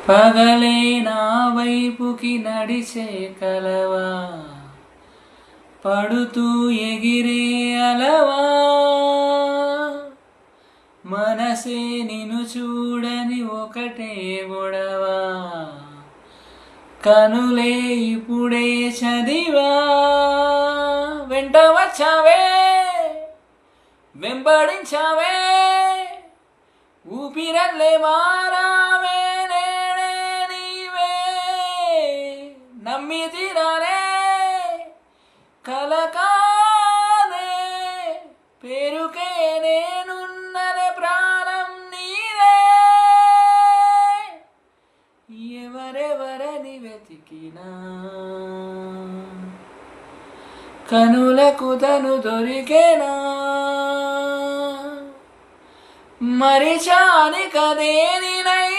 పగలే నా వైపుకి నడిచే కలవా, పడుతూ ఎగిరే అలవా, మనసే నిన్ను చూడని ఒకటే గొడవా, కనులే ఇప్పుడే చదివా. వెంట వచ్చావే, వెంబడించావే, ఊపిరల్లే మారావే, నేనే నీవే. నమ్మి తీరానే కలకానే, పేరుకే నేనున్ననే, ప్రాణం నీదే. ఎవరెవరని వెతికినా కనులకు తను దొరికేనా, మరిచాని కదేనినై